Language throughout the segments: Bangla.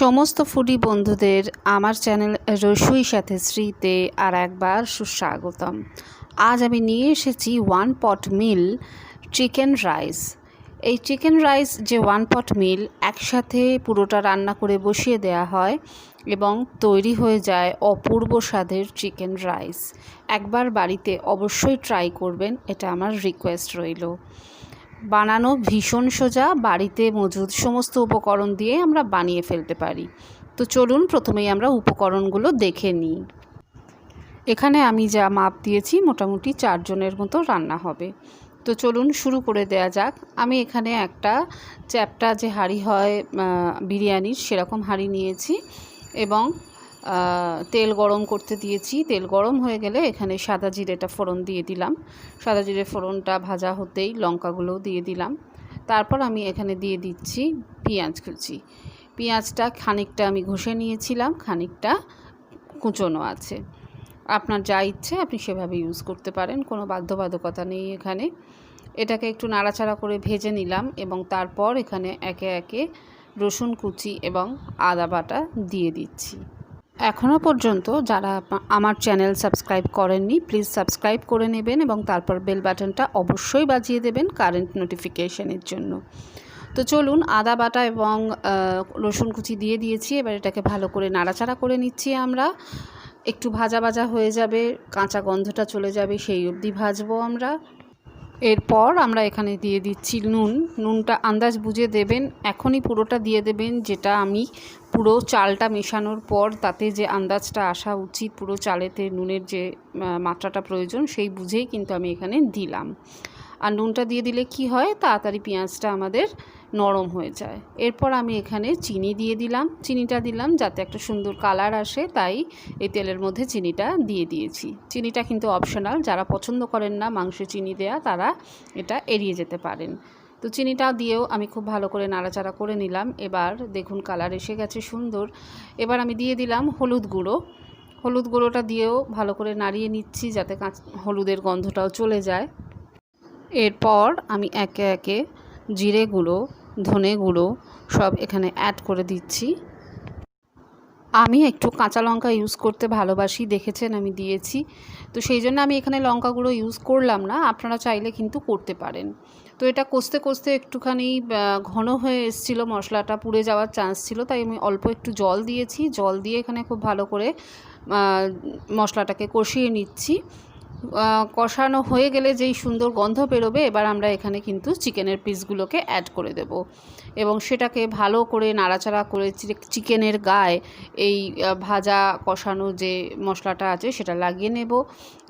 সমস্ত ফুডি বন্ধুদের আমার চ্যানেল রসুই সাথে শ্রীতে আর একবার সুস্বাগতম। আজ আমি নিয়ে এসেছি 1 পট মিল চিকেন রাইস। এই চিকেন রাইস যে 1 পট মিল একসাথে পুরোটা রান্না করে বসিয়ে দেওয়া হয় এবং তৈরি হয়ে যায় অপূর্ব স্বাদের চিকেন রাইস। একবার বাড়িতে অবশ্যই ট্রাই করবেন, এটা আমার রিকোয়েস্ট রইল। বানানো ভীষণ সোজা, বাড়িতে মজুদ সমস্ত উপকরণ দিয়ে আমরা বানিয়ে ফেলতে পারি। তো চলুন প্রথমেই আমরা উপকরণগুলো দেখে নিই। এখানে আমি যা মাপ দিয়েছি মোটামুটি 4 জনের মতো রান্না হবে। তো চলুন শুরু করে দেয়া যাক। আমি এখানে একটা চ্যাপ্টা যে হাঁড়ি হয় বিরিয়ানির, সেরকম হাঁড়ি নিয়েছি এবং তেল গরম করতে দিয়েছি। তেল গরম হয়ে গেলে এখানে সাদা জিরেটা ফোড়ন দিয়ে দিলাম। সাদা জিরে ফোড়নটা ভাজা হতেই লঙ্কাগুলোও দিয়ে দিলাম। তারপর আমি এখানে দিয়ে দিচ্ছি পেঁয়াজ কুচি। পেঁয়াজটা খানিকটা আমি ঘষে নিয়েছিলাম, খানিকটা কুচোনো আছে। আপনার যা ইচ্ছে আপনি সেভাবে ইউজ করতে পারেন, কোনো বাধ্যবাধকতা নেই এখানে। এটাকে একটু নাড়াচাড়া করে ভেজে নিলাম এবং তারপর এখানে একে একে রসুন কুচি এবং আদা বাটা দিয়ে দিচ্ছি। এখনও পর্যন্ত যারা আমার চ্যানেল সাবস্ক্রাইব করেননি প্লিজ সাবস্ক্রাইব করে নেবেন এবং তারপর বেল বাটনটা অবশ্যই বাজিয়ে দেবেন কারেন্ট নোটিফিকেশনের জন্য। তো চলুন, আদা বাটা এবং রসুন কুচি দিয়ে দিয়েছি। এবার এটাকে ভালো করে নাড়াচাড়া করে নিচ্ছি। আমরা একটু ভাজা ভাজা হয়ে যাবে, কাঁচা গন্ধটা চলে যাবে, সেই অবধি ভাজবো আমরা। এরপর আমরা এখানে দিয়ে দিচ্ছি নুনটা আন্দাজ বুঝে দেবেন, এখনই পুরোটা দিয়ে দেবেন। যেটা আমি পুরো চালটা মেশানোর পর তাতে যে আন্দাজটা আসা উচিত, পুরো চালেতে নুনের যে মাত্রাটা প্রয়োজন সেই বুঝেই কিন্তু আমি এখানে দিলাম। আর নুনটা দিয়ে দিলে কি হয়, তাড়াতাড়ি পেঁয়াজটা আমাদের নরম হয়ে যায়। এরপর আমি এখানে চিনি দিয়ে দিলাম। চিনিটা দিলাম যাতে একটা সুন্দর কালার আসে, তাই এই তেলের মধ্যে চিনিটা দিয়ে দিয়েছি। চিনিটা কিন্তু অপশনাল, যারা পছন্দ করেন না মাংসে চিনি দেয়া তারা এটা এড়িয়ে যেতে পারেন। তো চিনিটা দিয়েও আমি খুব ভালো করে নাড়াচাড়া করে নিলাম। এবার দেখুন কালার এসে গেছে সুন্দর। এবার আমি দিয়ে দিলাম হলুদ গুঁড়ো। হলুদ গুঁড়োটা দিয়েও ভালো করে নাড়িয়ে নিচ্ছি যাতে হলুদের গন্ধটাও চলে যায়। এরপর আমি একে একে জিরে গুঁড়ো, ধনে গুঁড়ো সব এখানে অ্যাড করে দিচ্ছি। আমি একটু কাঁচা লঙ্কা ইউজ করতে ভালোবাসি, দেখেছেন আমি দিয়েছি, তো সেই জন্য আমি এখানে লঙ্কা গুঁড়ো ইউজ করলাম না, আপনারা চাইলে কিন্তু করতে পারেন। তো এটা কষতে কষতে একটুখানি ঘন হয়ে এসেছিলো, মশলাটা পুড়ে যাওয়ার চান্স ছিল, তাই আমি অল্প একটু জল দিয়েছি। জল দিয়ে এখানে খুব ভালো করে মশলাটাকে কষিয়ে নিচ্ছি। কষানো হয়ে গেলে যেই সুন্দর গন্ধ বেরোবে, এবার আমরা এখানে কিন্তু চিকেনের পিসগুলোকে অ্যাড করে দেব এবং সেটাকে ভালো করে নাড়াচাড়া করে চিকেনের গায়ে এই ভাজা কষানো যে মশলাটা আছে সেটা লাগিয়ে নেব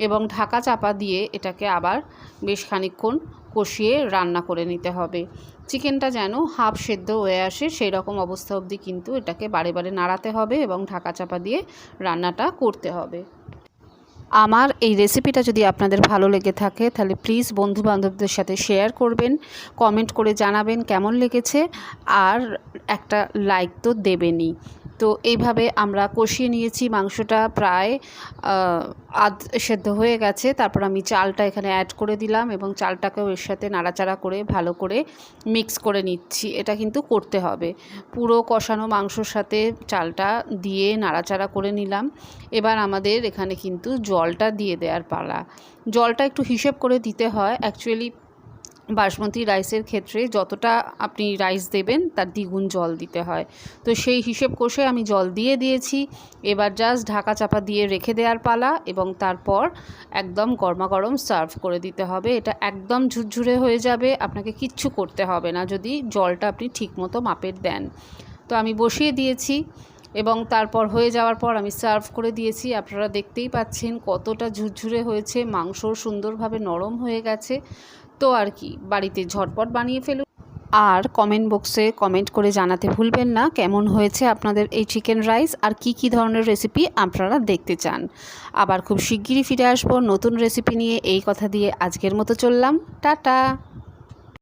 এবং ঢাকা চাপা দিয়ে এটাকে আবার বেশ খানিকক্ষণ কষিয়ে রান্না করে নিতে হবে। চিকেনটা যেন হাফ সেদ্ধ হয়ে আসে সেই রকম অবস্থা অবধি কিন্তু এটাকে বারে বারে নাড়াতে হবে এবং ঢাকা চাপা দিয়ে রান্নাটা করতে হবে। আমার এই রেসিপিটা যদি আপনাদের ভালো লেগে থাকে তাহলে প্লিজ বন্ধুবান্ধবদের সাথে শেয়ার করবেন, কমেন্ট করে জানাবেন কেমন লেগেছে, আর একটা লাইক তো দেবেনই। তো এইভাবে আমরা কষিয়ে নিয়েছি, মাংসটা প্রায় আধ সেদ্ধ হয়ে গেছে। তারপর আমি চালটা এখানে অ্যাড করে দিলাম এবং চালটাকেও এর সাথে নাড়াচাড়া করে ভালো করে মিক্স করে নিচ্ছি। এটা কিন্তু করতে হবে, পুরো কষানো মাংসর সাথে চালটা দিয়ে নাড়াচাড়া করে নিলাম। এবার আমাদের এখানে কিন্তু জলটা দিয়ে দেওয়ার পালা। জলটা একটু হিসেব করে দিতে হয়, অ্যাকচুয়ালি বাসমতি রাইসের ক্ষেত্রে যতটা আপনি রাইস দেবেন তার দ্বিগুণ জল দিতে হয়। তো সেই হিসেব কষে আমি জল দিয়ে দিয়েছি। এবার জাস্ট ঢাকা চাপা দিয়ে রেখে দেওয়ার পালা এবং তারপর একদম গরমাগরম সার্ভ করে দিতে হবে। এটা একদম ঝুরঝুরে হয়ে যাবে, আপনাকে কিচ্ছু করতে হবে না যদি জলটা আপনি ঠিকমতো মাপের দেন। তো আমি বসিয়ে দিয়েছি এবং তারপর হয়ে যাওয়ার পর আমি সার্ভ করে দিয়েছি। আপনারা দেখতেই পাচ্ছেন কতটা ঝুরঝুরে হয়েছে, মাংস সুন্দরভাবে নরম হয়ে গেছে। তো আর কি, বাড়িতে ঝটপট বানিয়ে ফেলুন। আর কমেন্ট বক্সে কমেন্ট করে জানাতে ভুলবেন না কেমন হয়েছে আপনাদের এই চিকেন রাইস, আর কি ধরনের রেসিপি আপনারা দেখতে চান। আবার খুব শিগগিরই ফিরে আসবো নতুন রেসিপি নিয়ে। এই কথা দিয়ে আজকের মতো চললাম, টাটা।